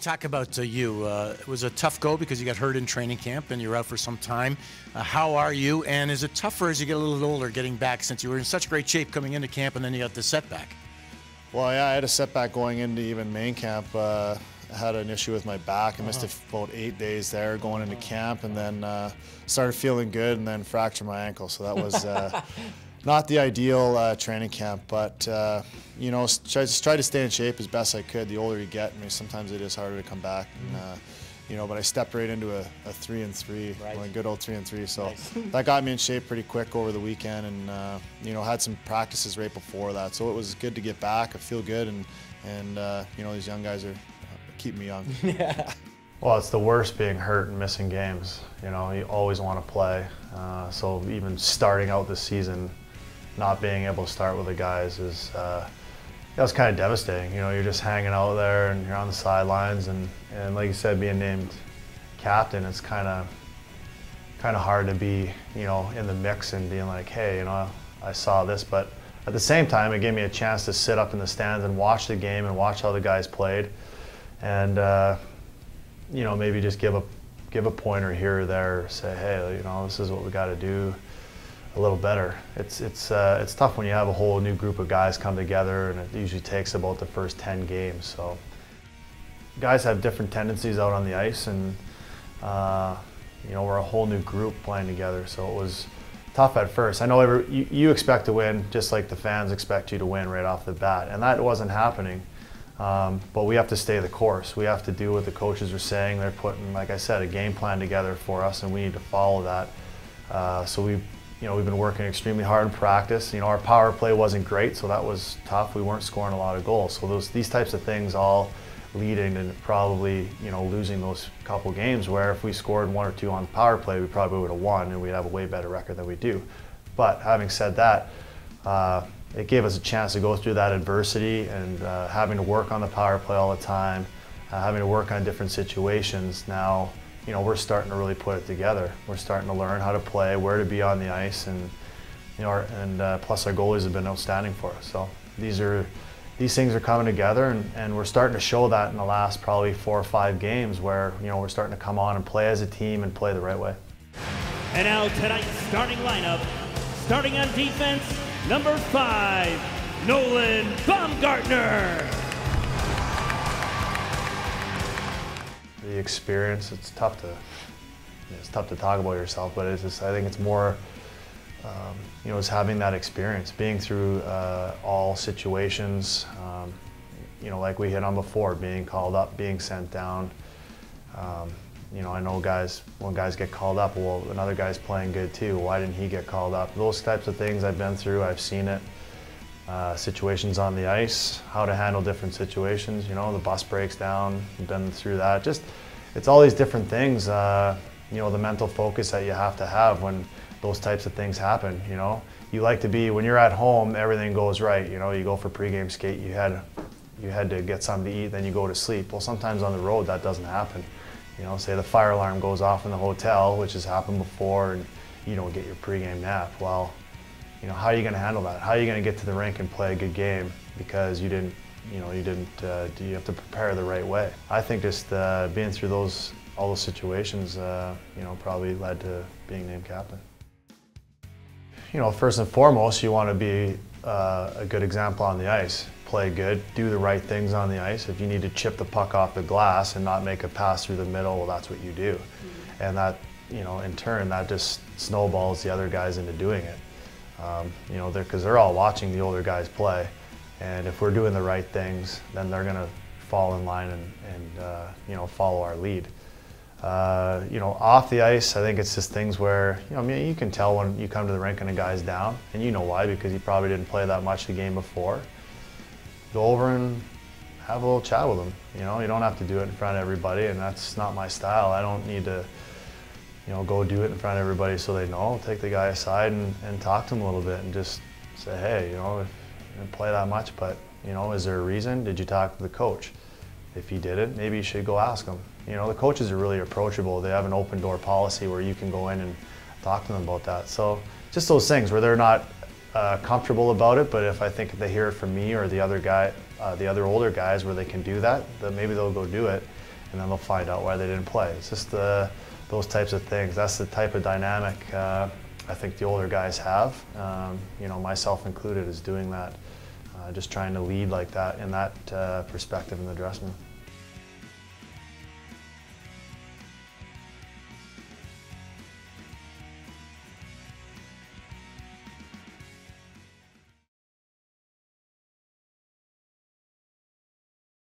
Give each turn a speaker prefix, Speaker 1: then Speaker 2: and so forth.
Speaker 1: talk about you. It was a tough go because you got hurt in training camp and you're out for some time. How are you? And is it tougher as you get a little older getting back since you were in such great shape coming into camp and then you got the setback?
Speaker 2: Well, yeah, I had a setback going into even main camp. I had an issue with my back. I missed about 8 days there going into camp, and then started feeling good and then fractured my ankle. So that was not the ideal training camp, but you know, just try to stay in shape as best I could. The older you get, I mean, sometimes it is harder to come back. And, you know, but I stepped right into a 3-3, right. Well, a good old 3-3. So nice. That got me in shape pretty quick over the weekend, and you know, had some practices right before that. So it was good to get back. I feel good, and you know, these young guys are keeping me young.
Speaker 3: Yeah. Well, it's the worst being hurt and missing games. You know, you always want to play. So even starting out this season, not being able to start with the guys is that was kind of devastating. You know, you're just hanging out there and you're on the sidelines, and like you said, being named captain, it's kind of hard to be, you know, in the mix and being like, hey, you know, I saw this, but at the same time, it gave me a chance to sit up in the stands and watch the game and watch how the guys played, and you know, maybe just give a pointer here or there, say, hey, you know, this is what we got to do a little better. It's tough when you have a whole new group of guys come together, and it usually takes about the first 10 games. So guys have different tendencies out on the ice, and you know, we're a whole new group playing together. So it was tough at first. I know you expect to win, just like the fans expect you to win right off the bat, and that wasn't happening. But we have to stay the course. We have to do what the coaches are saying. They're putting, like I said, a game plan together for us, and we need to follow that. So we've been working extremely hard in practice. You know, our power play wasn't great, so that was tough. We weren't scoring a lot of goals. So these types of things all leading to probably, you know, losing those couple games where if we scored 1 or 2 on the power play, we probably would have won and we'd have a way better record than we do. But having said that, it gave us a chance to go through that adversity, and having to work on the power play all the time, having to work on different situations. Now, you know, we're starting to really put it together. We're starting to learn how to play, where to be on the ice, and you know, plus our goalies have been outstanding for us. So these things are coming together, and we're starting to show that in the last probably 4 or 5 games, where, you know, we're starting to come on and play as a team and play the right way.
Speaker 4: And now tonight's starting lineup, starting on defense, number 5, Nolan Baumgartner.
Speaker 3: The experience, it's tough to talk about yourself, but it's just, I think it's more, you know, it's having that experience, being through all situations, you know, like we hit on before, being called up, being sent down. You know, I know when guys get called up, well, another guy's playing good too, why didn't he get called up? Those types of things I've been through, I've seen it. Situations on the ice, how to handle different situations, you know, the bus breaks down, I've been through that. Just, it's all these different things, you know, the mental focus that you have to have when those types of things happen, you know. You like to be, when you're at home, everything goes right, you know, you go for pregame skate, you had to get something to eat, then you go to sleep. Well, sometimes on the road that doesn't happen. You know, say the fire alarm goes off in the hotel, which has happened before, and you don't get your pregame nap. Well, you know, how are you going to handle that? How are you going to get to the rink and play a good game because you have to prepare the right way? I think just being through all those situations, you know, probably led to being named captain. You know, first and foremost, you want to be a good example on the ice. Play good, do the right things on the ice. If you need to chip the puck off the glass and not make a pass through the middle, well, that's what you do. And that, you know, in turn, that just snowballs the other guys into doing it. You know, because they're all watching the older guys play, and if we're doing the right things, then they're going to fall in line and you know, follow our lead. You know, off the ice, I think it's just things where, you know, I mean, you can tell when you come to the rink and a guy's down, and you know why, because he probably didn't play that much the game before. Go over and have a little chat with him. You know, you don't have to do it in front of everybody, and that's not my style. I don't need to, you know, go do it in front of everybody so they know. Take the guy aside and talk to him a little bit and just say, hey, you know, if you didn't play that much, but, you know, is there a reason? Did you talk to the coach? If you didn't, maybe you should go ask him. You know, the coaches are really approachable. They have an open door policy where you can go in and talk to them about that. So just those things where they're not comfortable about it, but if if they hear it from me or the other older guys where they can do that, then maybe they'll go do it. and then they'll find out why they didn't play. It's just those types of things. That's the type of dynamic I think the older guys have, you know, myself included, is doing that, just trying to lead like that in that perspective in the dressing room.